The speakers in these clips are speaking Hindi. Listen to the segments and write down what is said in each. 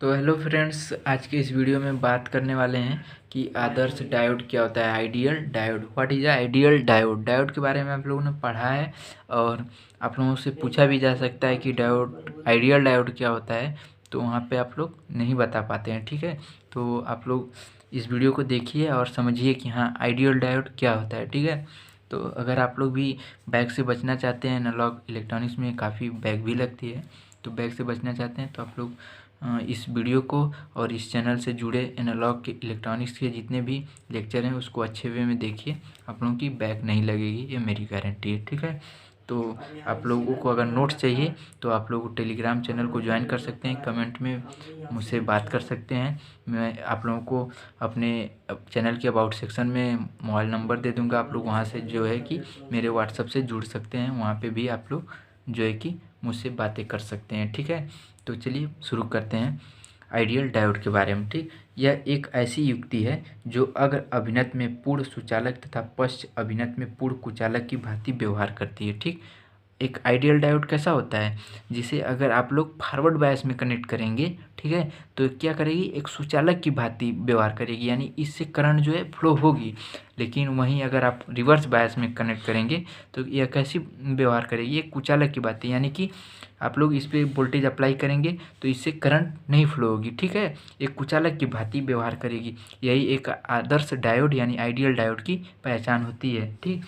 तो हेलो फ्रेंड्स, आज के इस वीडियो में बात करने वाले हैं कि आदर्श डायोड क्या होता है। Ideal diode, what is ideal diode. Diode के बारे में आप लोगों ने पढ़ा है और आप लोगों से पूछा भी जा सकता है कि डायोड आइडियल डायोड क्या होता है, तो वहाँ पे आप लोग नहीं बता पाते हैं। ठीक है, तो आप लोग इस वीडियो को देखिए और समझिए कि हाँ आइडियल डायोड क्या होता है। ठीक है, तो अगर आप लोग भी बैग से बचना चाहते हैं, एनालॉग इलेक्ट्रॉनिक्स में काफ़ी बैग भी लगती है, तो बैग से बचना चाहते हैं तो आप लोग इस वीडियो को और इस चैनल से जुड़े एनालॉग के इलेक्ट्रॉनिक्स के जितने भी लेक्चर हैं उसको अच्छे वे में देखिए। आप लोगों की बैक नहीं लगेगी, ये मेरी गारंटी है। ठीक है, तो आप लोगों को अगर नोट्स चाहिए तो आप लोग टेलीग्राम चैनल को ज्वाइन कर सकते हैं, कमेंट में मुझसे बात कर सकते हैं। मैं आप लोगों को अपने चैनल के अबाउट सेक्शन में मोबाइल नंबर दे दूंगा, आप लोग वहाँ से जो है कि मेरे व्हाट्सएप से जुड़ सकते हैं, वहाँ पे भी आप लोग जो है कि मुझसे बातें कर सकते हैं। ठीक है, तो चलिए शुरू करते हैं आइडियल डायोड के बारे में। ठीक, यह एक ऐसी युक्ति है जो अग्र अभिनत में पूर्ण सुचालक तथा पश्च अभिनत में पूर्ण कुचालक की भांति व्यवहार करती है। ठीक, एक आइडियल डायोड कैसा होता है, जिसे अगर आप लोग फॉरवर्ड बायस में कनेक्ट करेंगे, ठीक है, तो क्या करेगी, एक सुचालक की भांति व्यवहार करेगी, यानी इससे करंट जो है फ्लो होगी। लेकिन वहीं अगर आप रिवर्स बायस में कनेक्ट करेंगे तो यह कैसी व्यवहार करेगी, एक कुचालक की भांति, यानी कि आप लोग इस पर वोल्टेज अप्लाई करेंगे तो इससे करंट नहीं फ्लो होगी। ठीक है, एक कुचालक की भांति व्यवहार करेगी। यही एक आदर्श डायोड यानी आइडियल डायोड की पहचान होती है। ठीक,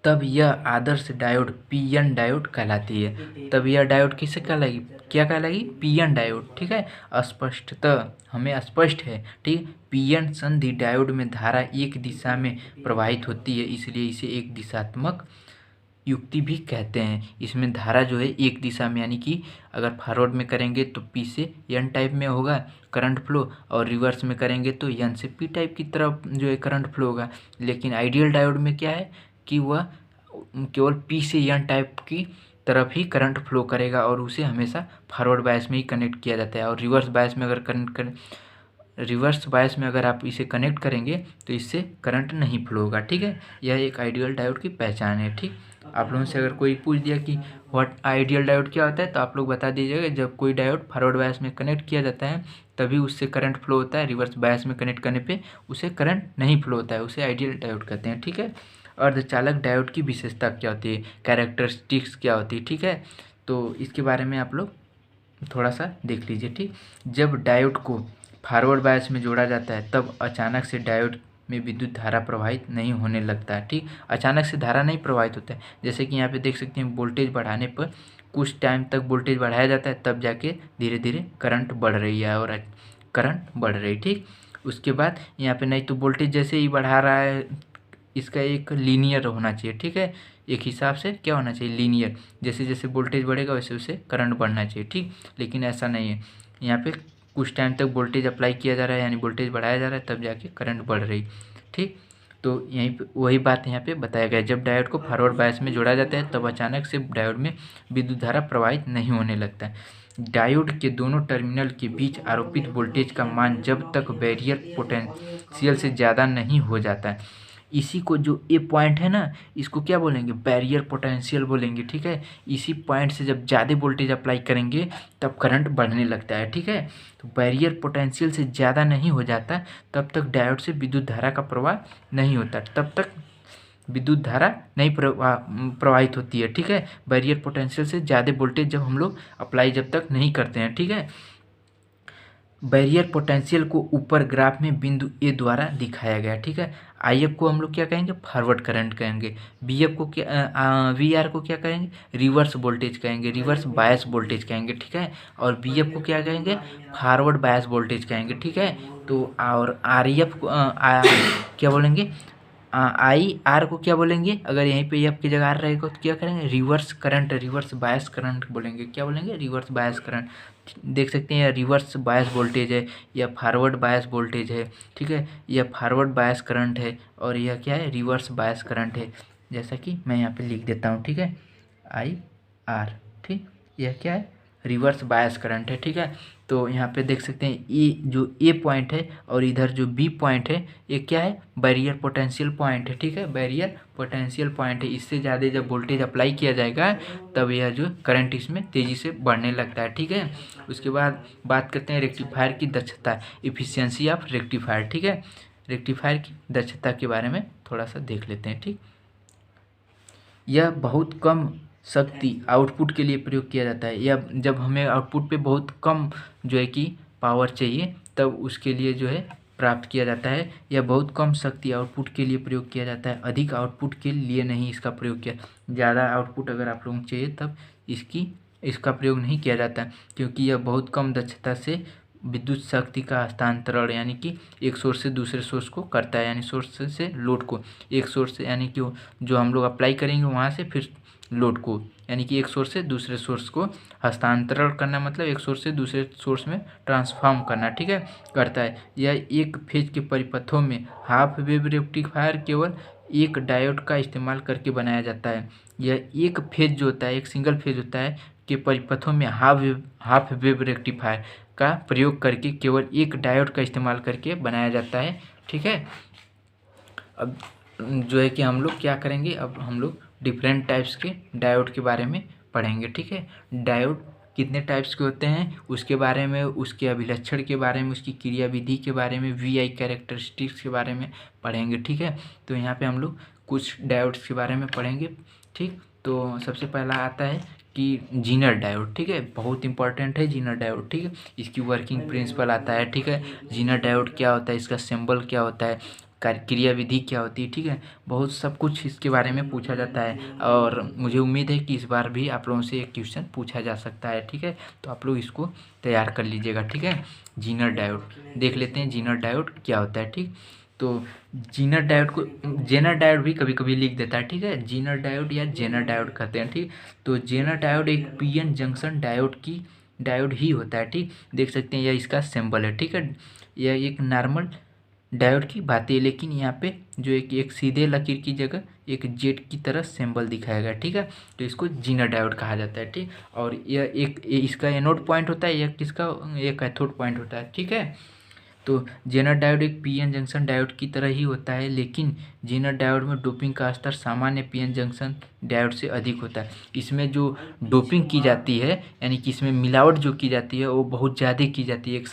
तब यह आदर्श डायोड पीएन डायोड कहलाती है। तब यह डायोड किसे कहलाएगी, क्या कहलाएगी, पीएन डायोड। ठीक है, स्पष्टतः हमें स्पष्ट है। ठीक, पीएन संधि डायोड में धारा एक दिशा में प्रवाहित होती है, इसलिए इसे एक दिशात्मक युक्ति भी कहते हैं। इसमें धारा जो है एक दिशा में, यानी कि अगर फॉरवर्ड में करेंगे तो पी से एन टाइप में होगा करंट फ्लो, और रिवर्स में करेंगे तो एन से पी टाइप की तरफ जो है करंट फ्लो होगा। लेकिन आइडियल डायोड में क्या है कि वह केवल पी से एन टाइप की तरफ ही करंट फ्लो करेगा और उसे हमेशा फॉरवर्ड बायस में ही कनेक्ट किया जाता है। और रिवर्स बायस में अगर आप इसे कनेक्ट करेंगे तो इससे करंट नहीं फ्लो होगा। ठीक है, यह एक आइडियल डायोड की पहचान है। ठीक, आप लोगों से अगर कोई पूछ दिया कि व्हाट आइडियल डायोड क्या होता है, तो आप लोग बता दीजिएगा जब कोई डायोड फॉरवर्ड बायस में कनेक्ट किया जाता है तभी उससे करंट फ्लो होता है, रिवर्स बायस में कनेक्ट करने पे उसे करंट नहीं फ्लो होता है, उसे आइडियल डायोड कहते हैं। ठीक है, अर्धचालक डायोड की विशेषता क्या होती है, कैरेक्टरिस्टिक्स क्या होती है। ठीक है, तो इसके बारे में आप लोग थोड़ा सा देख लीजिए। ठीक, जब डायोड को फॉरवर्ड बायस में जोड़ा जाता है तब अचानक से डायोड में विद्युत धारा प्रवाहित नहीं होने लगता है। ठीक, अचानक से धारा नहीं प्रवाहित होता है, जैसे कि यहाँ पे देख सकते हैं वोल्टेज बढ़ाने पर कुछ टाइम तक वोल्टेज बढ़ाया जाता है, तब जाके धीरे धीरे करंट बढ़ रही है और करंट बढ़ रही। ठीक, उसके बाद यहाँ पे नहीं तो वोल्टेज जैसे ही बढ़ा रहा है, इसका एक लीनियर होना चाहिए। ठीक है, एक हिसाब से क्या होना चाहिए, लीनियर, जैसे जैसे वोल्टेज बढ़ेगा वैसे वैसे करंट बढ़ना चाहिए। ठीक, लेकिन ऐसा नहीं है, यहाँ पे कुछ टाइम तक वोल्टेज अप्लाई किया जा रहा है, यानी वोल्टेज बढ़ाया जा रहा है, तब जाके करंट बढ़ रही। ठीक, तो यहीं पे वही बात यहाँ पे बताया गया है, जब डायोड को फॉरवर्ड बायस में जोड़ा जाता है तब अचानक से डायोड में विद्युत धारा प्रवाहित नहीं होने लगता है। डायोड के दोनों टर्मिनल के बीच आरोपित वोल्टेज का मान जब तक बैरियर पोटेंशियल से ज़्यादा नहीं हो जाता है, इसी को जो ए पॉइंट है ना, इसको क्या बोलेंगे, बैरियर पोटेंशियल बोलेंगे। ठीक है, इसी पॉइंट से जब ज़्यादा वोल्टेज अप्लाई करेंगे तब करंट बढ़ने लगता है। ठीक है, तो बैरियर पोटेंशियल से ज़्यादा नहीं हो जाता तब तक डायोड से विद्युत धारा का प्रवाह नहीं होता, तब तक विद्युत धारा नहीं प्रवाहित होती है। ठीक है, बैरियर पोटेंशियल से ज़्यादा वोल्टेज जब हम लोग अप्लाई जब तक नहीं करते हैं। ठीक है, बैरियर पोटेंशियल को ऊपर ग्राफ में बिंदु ए द्वारा दिखाया गया। ठीक है, आई एफ को हम लोग क्या कहेंगे, फॉरवर्ड करंट कहेंगे। बी एफ को क्या, वी आर को क्या कहेंगे, रिवर्स वोल्टेज कहेंगे, रिवर्स बायस वोल्टेज कहेंगे। ठीक है, और बी एफ को क्या कहेंगे, फॉरवर्ड बायस वोल्टेज कहेंगे। ठीक है, तो और आर एफ को क्या बोलेंगे, आई आर को क्या बोलेंगे, अगर यहीं पे एफ की जगह आर रहेगा तो क्या करेंगे, reverse current, reverse bias current बोलेंगे। क्या बोलेंगे, रिवर्स बायस करंट। देख सकते हैं रिवर्स बायस वोल्टेज है या फॉरवर्ड बायस वोल्टेज है। ठीक है, यह फॉरवर्ड बायस करंट है और यह क्या है, रिवर्स बायस करंट है, जैसा कि मैं यहाँ पे लिख देता हूँ। ठीक है, आई आर। ठीक, यह क्या है, रिवर्स बायस करंट है। ठीक है, तो यहाँ पे देख सकते हैं ये जो ए पॉइंट है और इधर जो बी पॉइंट है ये क्या है, बैरियर पोटेंशियल पॉइंट है, ठीक है, बैरियर पोटेंशियल पॉइंट है। इससे ज़्यादा जब वोल्टेज अप्लाई किया जाएगा तब यह जो करंट इसमें तेज़ी से बढ़ने लगता है, ठीक है। उसके बाद बात करते हैं रेक्टिफायर की दक्षता, इफिशियंसी ऑफ रेक्टिफायर, ठीक है। रेक्टिफायर की दक्षता के बारे में थोड़ा सा देख लेते हैं, ठीक। यह बहुत कम शक्ति आउटपुट के लिए प्रयोग किया जाता है, या जब हमें आउटपुट पे बहुत कम जो है कि पावर चाहिए तब उसके लिए जो है प्राप्त किया जाता है। यह बहुत कम शक्ति आउटपुट के लिए प्रयोग किया जाता है, अधिक आउटपुट के लिए नहीं इसका प्रयोग किया। ज़्यादा आउटपुट अगर आप लोगों को चाहिए तब इसका प्रयोग नहीं किया जाता, क्योंकि यह बहुत कम दक्षता से विद्युत शक्ति का हस्तांतरण यानी कि एक सोर्स से दूसरे सोर्स को करता है, यानी सोर्स से लोड को, एक सोर्स से यानी कि जो हम लोग अप्लाई करेंगे वहाँ से फिर लोड को, यानी कि एक सोर्स से दूसरे सोर्स को हस्तांतरण करना, मतलब एक सोर्स से दूसरे सोर्स में ट्रांसफॉर्म करना, ठीक है, करता है। यह एक फेज के परिपथों में हाफ वेव रेक्टिफायर केवल एक डायोड का इस्तेमाल करके बनाया जाता है। यह एक फेज जो होता है, एक सिंगल फेज होता है के परिपथों में हाफ वेव रेक्टिफायर का प्रयोग करके केवल एक डायोड का इस्तेमाल करके बनाया जाता है, ठीक है। अब जो है कि हम लोग क्या करेंगे, अब हम लोग डिफरेंट टाइप्स के डायोड के बारे में पढ़ेंगे, ठीक है। डायोड कितने टाइप्स के होते हैं उसके बारे में, उसके अभिलक्षण के बारे में, उसकी क्रियाविधि के बारे में, वीआई कैरेक्टरिस्टिक्स के बारे में पढ़ेंगे, ठीक है। तो यहाँ पे हम लोग कुछ डायोड्स के बारे में पढ़ेंगे, ठीक। तो सबसे पहला आता है कि जीनर डायोड, ठीक है, बहुत इंपॉर्टेंट है जीनर डायोड, ठीक है। इसकी वर्किंग प्रिंसिपल आता है, ठीक है। जीनर डायोड क्या होता है, इसका सिंबल क्या होता है, क्रियाविधि क्या होती है, ठीक है। बहुत सब कुछ इसके बारे में पूछा जाता है और मुझे उम्मीद है कि इस बार भी आप लोगों से एक क्वेश्चन पूछा जा सकता है, ठीक है। तो आप लोग इसको तैयार कर लीजिएगा, ठीक है। जीनर डायोड देख लेते हैं, जीनर डायोड क्या होता है, ठीक। तो जीनर डायोड को जेनर डायोड भी कभी कभी लिख देता है, ठीक है। जीनर डायोड या जेनर डायोड कहते हैं, ठीक। तो जेनर डायोड एक पीएन जंक्शन डायोड ही होता है, ठीक। देख सकते हैं यह इसका सिंबल है, ठीक है। यह एक नॉर्मल डायोड की बात है, लेकिन यहाँ पे जो एक सीधे लकीर की जगह एक जेट की तरह सिंबल दिखाया गया, ठीक है। तो इसको जीनर डायोड कहा जाता है, ठीक। और यह इसका एनोड पॉइंट होता है, यह किसका, यह कैथोड पॉइंट होता है, ठीक है। तो जेनर डायोड एक पीएन जंक्शन डायोड की तरह ही होता है, लेकिन जेनर डायोड में डोपिंग का स्तर सामान्य पीएन जंक्शन डायोड से अधिक होता है। इसमें जो डोपिंग की जाती है यानी कि इसमें मिलावट जो की जाती है वो बहुत ज़्यादा की जाती है। एक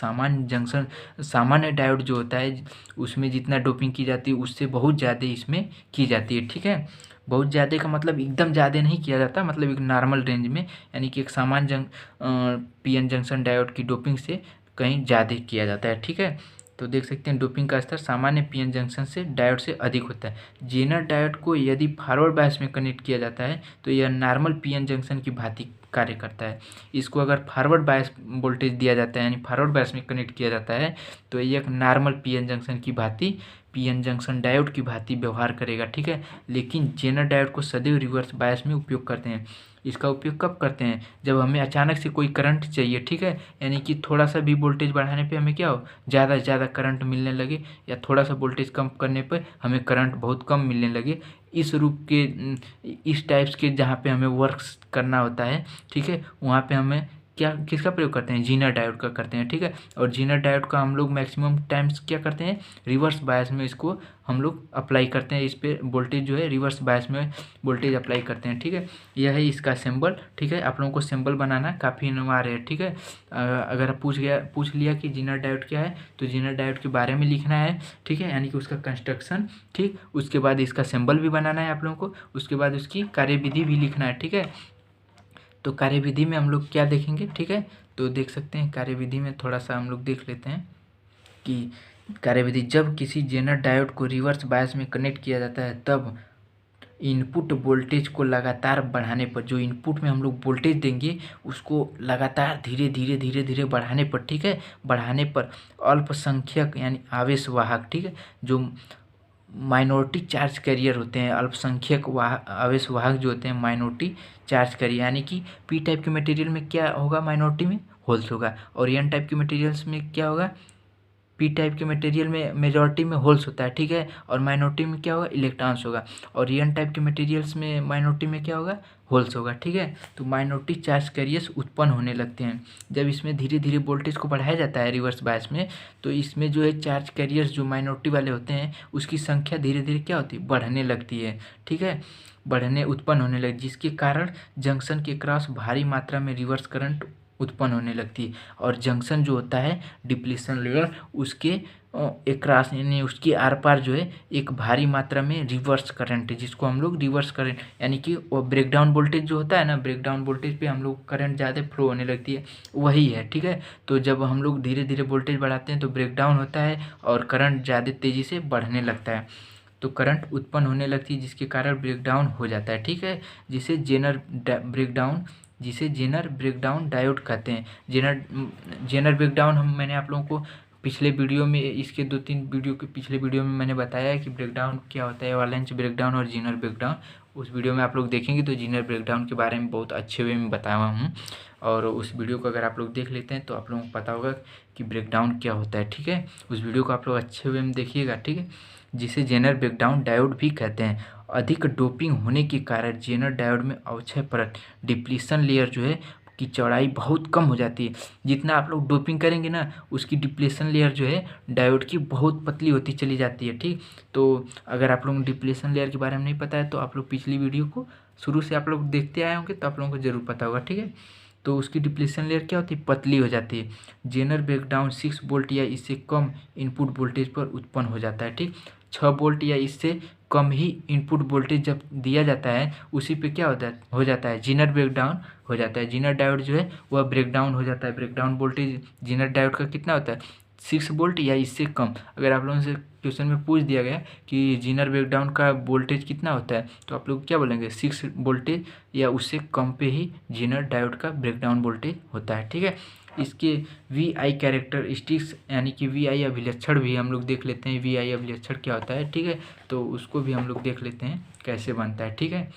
सामान्य डायोड जो होता है उसमें जितना डोपिंग की जाती है उससे बहुत ज़्यादा इसमें की जाती है, ठीक है। बहुत ज़्यादा का मतलब एकदम ज़्यादा नहीं किया जाता, मतलब एक नॉर्मल रेंज में, यानी कि एक सामान्य पीएन जंक्शन डायोड की डोपिंग से कहीं ज़्यादा किया जाता है, ठीक है। तो देख सकते हैं डोपिंग का स्तर सामान्य पीएन जंक्शन से डायोड से अधिक होता है। जेनर डायोड को यदि फॉरवर्ड बायस में कनेक्ट किया जाता है तो यह नॉर्मल पीएन जंक्शन की भांति कार्य करता है। इसको अगर फॉरवर्ड बायस वोल्टेज दिया जाता है यानी फॉरवर्ड बायस में कनेक्ट किया जाता है तो यह एक नॉर्मल पीएन जंक्शन की भांति पीएन जंक्शन डायोड की भांति व्यवहार करेगा, ठीक है। लेकिन जेनर डायोड को सदैव रिवर्स बायस में उपयोग करते हैं। इसका उपयोग कब करते हैं, जब हमें अचानक से कोई करंट चाहिए, ठीक है, यानी कि थोड़ा सा भी वोल्टेज बढ़ाने पे हमें क्या हो, ज़्यादा से ज़्यादा करंट मिलने लगे, या थोड़ा सा वोल्टेज कम करने पर हमें करंट बहुत कम मिलने लगे। इस टाइप्स के जहाँ पे हमें वर्क्स करना होता है, ठीक है, वहाँ पे हमें किसका प्रयोग करते हैं, जीनर डायोड का करते हैं, ठीक है। और जीनर डायोड का हम लोग मैक्सिमम टाइम्स क्या करते हैं, रिवर्स बायस में इसको हम लोग अप्लाई करते हैं। इस पर वोल्टेज जो है रिवर्स बायस में वोल्टेज अप्लाई करते हैं, ठीक है। यह है इसका सिंबल, ठीक है। आप लोगों को सिंबल बनाना काफ़ी अनिवार्य है, ठीक है। अगर पूछ लिया कि जीनर डायोड क्या है तो जीनर डायोड के बारे में लिखना है, ठीक है, यानी कि उसका कंस्ट्रक्शन, ठीक। उसके बाद इसका सिंबल भी बनाना है आप लोगों को, उसके बाद उसकी कार्यविधि भी लिखना है, ठीक है। तो कार्यविधि में हम लोग क्या देखेंगे, ठीक है। तो देख सकते हैं कार्यविधि में थोड़ा सा हम लोग देख लेते हैं कि कार्यविधि, जब किसी जेनर डायोड को रिवर्स बायस में कनेक्ट किया जाता है तब इनपुट वोल्टेज को लगातार बढ़ाने पर, जो इनपुट में हम लोग वोल्टेज देंगे उसको लगातार धीरे धीरे धीरे धीरे बढ़ाने पर, ठीक है, बढ़ाने पर अल्पसंख्यक यानी आवेशवाहक, ठीक है, जो माइनॉरिटी चार्ज कैरियर होते हैं, अल्पसंख्यक आवेशवाहक जो होते हैं माइनॉरिटी चार्ज कैरियर, यानी कि पी टाइप के मटेरियल में क्या होगा, माइनॉरिटी में होल्स होगा, और एन टाइप के मटेरियल्स में क्या होगा, पी टाइप के मटेरियल में मेजॉरिटी में होल्स होता है, ठीक है, और माइनॉरिटी में क्या होगा, इलेक्ट्रॉन्स होगा। और एन टाइप के मटेरियल्स में माइनॉरिटी में क्या होगा, होल्स होगा, ठीक है। तो माइनॉरिटी चार्ज कैरियर्स उत्पन्न होने लगते हैं जब इसमें धीरे धीरे वोल्टेज को बढ़ाया जाता है रिवर्स बायस में। तो इसमें जो है चार्ज कैरियर्स जो माइनॉरिटी वाले होते हैं उसकी संख्या धीरे धीरे क्या होती है, बढ़ने लगती है, ठीक है, बढ़ने उत्पन्न होने लगी, जिसके कारण जंक्शन के क्रॉस भारी मात्रा में रिवर्स करंट उत्पन्न होने लगती है। और जंक्शन जो होता है डिप्लीशन लेयर, उसके एक्रॉस यानी उसकी आर पार जो है एक भारी मात्रा में रिवर्स करंट है, जिसको हम लोग रिवर्स करंट यानी कि वो ब्रेकडाउन वोल्टेज जो होता है ना, ब्रेकडाउन वोल्टेज पे हम लोग करंट ज़्यादा फ्लो होने लगती है, वही है, ठीक है। तो जब हम लोग धीरे धीरे वोल्टेज बढ़ाते हैं तो ब्रेकडाउन होता है और करंट ज़्यादा तेज़ी से बढ़ने लगता है, तो करंट उत्पन्न होने लगती है, जिसके कारण ब्रेकडाउन हो जाता है, ठीक है, जिसे जेनर ब्रेकडाउन डायोड कहते हैं। जेनर ब्रेकडाउन मैंने आप लोगों को पिछले वीडियो में, इसके 2-3 वीडियो के पिछले वीडियो में मैंने बताया है कि ब्रेकडाउन क्या होता है, एवालांच ब्रेकडाउन और जेनर ब्रेकडाउन। उस वीडियो में आप लोग देखेंगे तो जेनर ब्रेकडाउन के बारे में बहुत अच्छे वे में बताया हुआ हूँ, और उस वीडियो को अगर आप लोग देख लेते हैं तो आप लोगों को पता होगा कि ब्रेकडाउन क्या होता है, ठीक है। उस वीडियो को आप लोग अच्छे वे में देखिएगा, ठीक है, जिसे जेनर ब्रेकडाउन डायोड भी कहते हैं। अधिक डोपिंग होने के कारण जेनर डायोड में अवक्षय परत डिप्लीशन लेयर जो है की चौड़ाई बहुत कम हो जाती है। जितना आप लोग डोपिंग करेंगे ना, उसकी डिप्लीशन लेयर जो है डायोड की बहुत पतली होती चली जाती है, ठीक। तो अगर आप लोगों को डिप्लीशन लेयर के बारे में नहीं पता है तो आप लोग पिछली वीडियो को शुरू से आप लोग देखते आए होंगे, तो आप लोगों को जरूर पता होगा, ठीक है। तो उसकी डिप्लीशन लेयर क्या होती है, पतली हो जाती है। जेनर ब्रेकडाउन 6 वोल्ट या इससे कम इनपुट वोल्टेज पर उत्पन्न हो जाता है, ठीक। 6 वोल्ट या इससे कम ही इनपुट वोल्टेज जब दिया जाता है उसी पे क्या हो जाता है जेनर ब्रेकडाउन हो जाता है। जेनर डायोड जो है वह ब्रेकडाउन हो जाता है। ब्रेकडाउन वोल्टेज जेनर डायोड का कितना होता है, 6 वोल्ट या इससे कम। अगर आप लोगों से क्वेश्चन में पूछ दिया गया कि जेनर ब्रेकडाउन का वोल्टेज कितना होता है, तो आप लोग क्या बोलेंगे, 6 वोल्टेज या उससे कम पे ही जेनर डायोड का ब्रेकडाउन वोल्टेज होता है, ठीक है। इसके वी आई कैरेक्टरिस्टिक्स यानी कि वी आई अभिलक्षण भी हम लोग देख लेते हैं। वी आई अभिलक्षण क्या होता है, ठीक है, तो उसको भी हम लोग देख लेते हैं कैसे बनता है, ठीक है।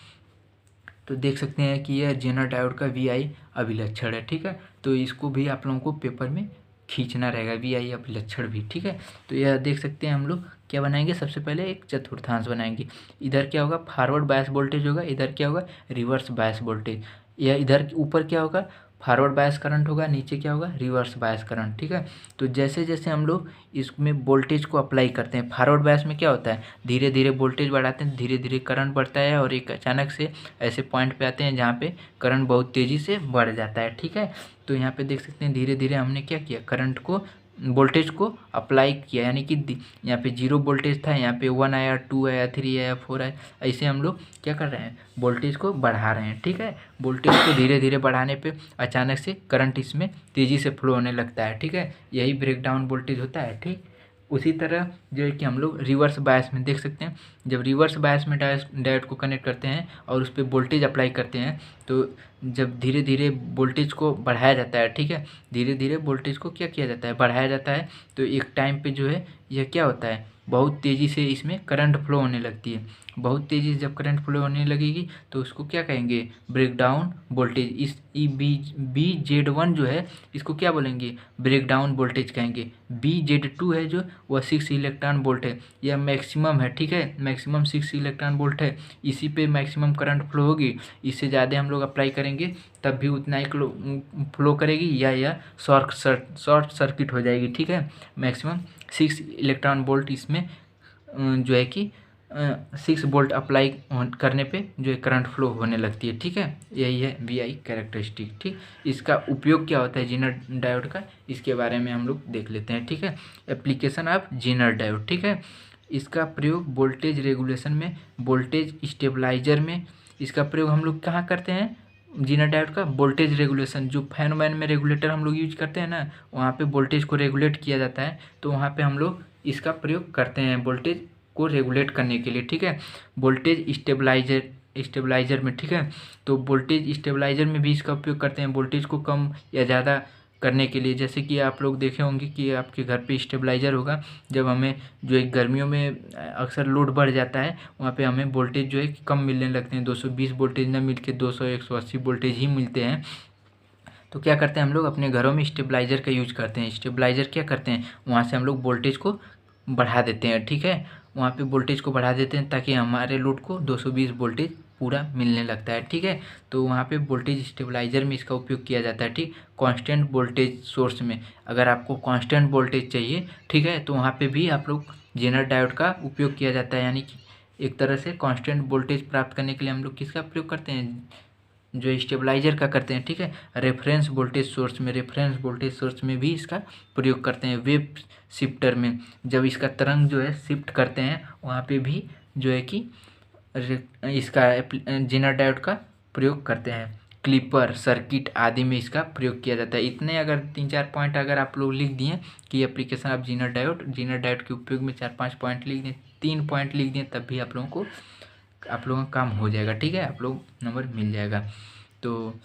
तो देख सकते हैं कि यह जेनर डायोड का वी आई अभिलक्षण है, ठीक है। तो इसको भी आप लोगों को पेपर में खींचना रहेगा, वी आई अभिलक्षण भी, ठीक है। तो यह देख सकते हैं हम लोग क्या बनाएंगे, सबसे पहले एक चतुर्थांश बनाएंगे। इधर क्या होगा, फॉरवर्ड बायस वोल्टेज होगा, इधर क्या होगा, रिवर्स बायस वोल्टेज। या इधर ऊपर क्या होगा, फॉरवर्ड बायस करंट होगा, नीचे क्या होगा, रिवर्स बायस करंट, ठीक है। तो जैसे जैसे हम लोग इसमें वोल्टेज को अप्लाई करते हैं, फॉरवर्ड बायस में क्या होता है, धीरे धीरे वोल्टेज बढ़ाते हैं, धीरे धीरे करंट बढ़ता है, और एक अचानक से ऐसे पॉइंट पे आते हैं जहाँ पे करंट बहुत तेज़ी से बढ़ जाता है, ठीक है। तो यहाँ पे देख सकते हैं धीरे धीरे हमने क्या किया, करंट को, वोल्टेज को अप्लाई किया, यानी कि यहाँ पे 0 वोल्टेज था, यहाँ पे 1 आया, 2 आया, 3 आया, 4 आया, ऐसे हम लोग क्या कर रहे हैं, वोल्टेज को बढ़ा रहे हैं, ठीक है। वोल्टेज को धीरे धीरे बढ़ाने पे अचानक से करंट इसमें तेज़ी से फ्लो होने लगता है, ठीक है, यही ब्रेकडाउन वोल्टेज होता है, ठीक। उसी तरह जो है कि हम लोग रिवर्स बायस में देख सकते हैं, जब रिवर्स बायस में डायोड को कनेक्ट करते हैं और उस पर वोल्टेज अप्लाई करते हैं, तो जब धीरे धीरे वोल्टेज को बढ़ाया जाता है, ठीक है, धीरे धीरे वोल्टेज को क्या किया जाता है, बढ़ाया जाता है, तो एक टाइम पे जो है यह क्या होता है, बहुत तेज़ी से इसमें करंट फ्लो होने लगती है। बहुत तेज़ी से जब करंट फ्लो होने लगेगी तो उसको क्या कहेंगे, ब्रेकडाउन वोल्टेज। इस BZ1 जो है इसको क्या बोलेंगे, ब्रेकडाउन वोल्टेज कहेंगे। BZ2 है जो वह 6 इलेक्ट्रॉन वोल्ट है, यह मैक्सिमम है, ठीक है, मैक्सिमम 6 इलेक्ट्रॉन वोल्ट है, इसी पे मैक्सिमम करंट फ्लो होगी। इससे ज़्यादा हम लोग अप्लाई करेंगे तब भी उतना ही फ्लो करेगी, या शॉर्ट सर्किट हो जाएगी, ठीक है। मैक्सिमम 6 इलेक्ट्रॉन वोल्ट इसमें जो है कि 6 वोल्ट अप्लाई करने पे जो है करंट फ्लो होने लगती है, ठीक है। यही है वी आई कैरेक्टरिस्टिक, ठीक। इसका उपयोग क्या होता है जेनर डायोड का, इसके बारे में हम लोग देख लेते हैं, ठीक है। एप्लीकेशन ऑफ जेनर डायोड, ठीक है। इसका प्रयोग वोल्टेज रेगुलेशन में, वोल्टेज स्टेबलाइजर में इसका प्रयोग हम लोग कहाँ करते हैं, जेनर डायोड का वोल्टेज रेगुलेशन, जो फैन वैन में रेगुलेटर हम लोग यूज करते हैं ना, वहाँ पे वोल्टेज को रेगुलेट किया जाता है, तो वहाँ पे हम लोग इसका प्रयोग करते हैं वोल्टेज को रेगुलेट करने के लिए, ठीक है। वोल्टेज स्टेबलाइजर में, ठीक है, तो वोल्टेज स्टेबलाइजर में भी इसका उपयोग करते हैं वोल्टेज को कम या ज़्यादा करने के लिए। जैसे कि आप लोग देखे होंगे कि आपके घर पे स्टेबलाइजर होगा, जब हमें जो है गर्मियों में अक्सर लोड बढ़ जाता है, वहाँ पे हमें वोल्टेज जो है कम मिलने लगते हैं, 220 वोल्टेज न मिल के 200 180 वोल्टेज ही मिलते हैं, तो क्या करते हैं हम लोग अपने घरों में स्टेबलाइज़र का यूज करते हैं। स्टेबलाइज़र क्या करते हैं, वहाँ से हम लोग वोल्टेज को बढ़ा देते हैं, ठीक है, वहाँ पे वोल्टेज को बढ़ा देते हैं ताकि हमारे लोड को 220 वोल्टेज पूरा मिलने लगता है, ठीक है। तो वहाँ पे वोल्टेज स्टेबलाइज़र में इसका उपयोग किया जाता है, ठीक। कांस्टेंट वोल्टेज सोर्स में अगर आपको कांस्टेंट वोल्टेज चाहिए, ठीक है, तो वहाँ पे भी आप लोग जेनर डायोड का उपयोग किया जाता है। यानी कि एक तरह से कांस्टेंट वोल्टेज प्राप्त करने के लिए हम लोग किसका प्रयोग करते हैं, जो स्टेबलाइजर का करते हैं, ठीक है। रेफरेंस वोल्टेज सोर्स में भी इसका प्रयोग करते हैं। वेव शिफ्टर में जब इसका तरंग जो है शिफ्ट करते हैं, वहाँ पे भी जो है कि इसका जेनर डायोड का प्रयोग करते हैं। क्लिपर सर्किट आदि में इसका प्रयोग किया जाता है। इतने अगर 3-4 पॉइंट अगर आप लोग लिख दिए कि एप्लीकेशन ऑफ जेनर डायोड के उपयोग में 4-5 पॉइंट लिख दें, 3 पॉइंट लिख दें, तब भी आप लोगों का काम हो जाएगा, ठीक है, आप लोग नंबर मिल जाएगा। तो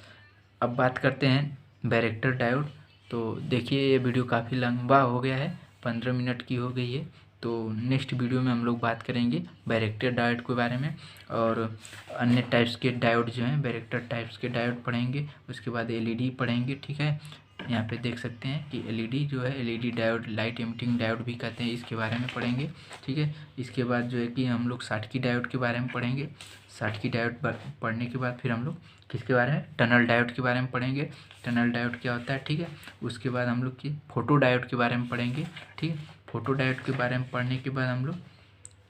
अब बात करते हैं बैरेक्टर डायोड। तो देखिए ये वीडियो काफ़ी लंबा हो गया है, 15 मिनट की हो गई है। तो नेक्स्ट वीडियो में हम लोग बात करेंगे बैरेक्टर डायोड के बारे में और अन्य टाइप्स के डायोड जो हैं, बैरेक्टर टाइप्स के डायोड पढ़ेंगे। उसके बाद एलईडी पढ़ेंगे, ठीक है। यहाँ पे देख सकते हैं कि एलईडी जो है, LED diode light emitting diode भी कहते हैं, इसके बारे में पढ़ेंगे, ठीक है। इसके बाद जो है कि हम लोग साटकी डायोड के बारे में पढ़ेंगे। साटकी डायोड पढ़ने के बाद फिर हम लोग किसके बारे में, टनल डायोड के बारे में पढ़ेंगे। टनल डायोड क्या होता है, ठीक है। उसके बाद हम लोग की फोटो डायोड के बारे में पढ़ेंगे, ठीक है। फोटो डायोड के बारे में पढ़ने के बाद हम लोग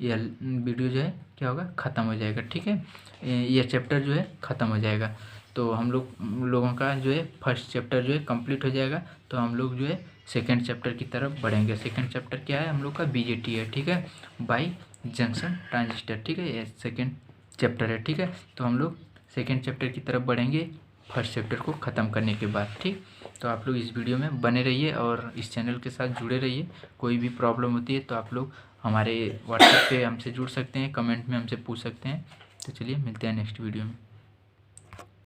यह वीडियो जो है क्या होगा, ख़त्म हो जाएगा, ठीक है। यह चैप्टर जो है ख़त्म हो जाएगा। तो हम लोगों का जो है फर्स्ट चैप्टर जो है कंप्लीट हो जाएगा। तो हम लोग जो है सेकंड चैप्टर की तरफ बढ़ेंगे। सेकंड चैप्टर क्या है हम लोग का, बीजेटी है, ठीक है, बाई जंक्शन ट्रांजिस्टर, ठीक है, ये सेकंड चैप्टर है, ठीक है। तो हम लोग सेकंड चैप्टर की तरफ बढ़ेंगे फर्स्ट चैप्टर को ख़त्म करने के बाद, ठीक। तो आप लोग इस वीडियो में बने रहिए और इस चैनल के साथ जुड़े रहिए। कोई भी प्रॉब्लम होती है तो आप लोग हमारे व्हाट्सएप पे हमसे जुड़ सकते हैं, कमेंट में हमसे पूछ सकते हैं। तो चलिए मिलते हैं नेक्स्ट वीडियो में।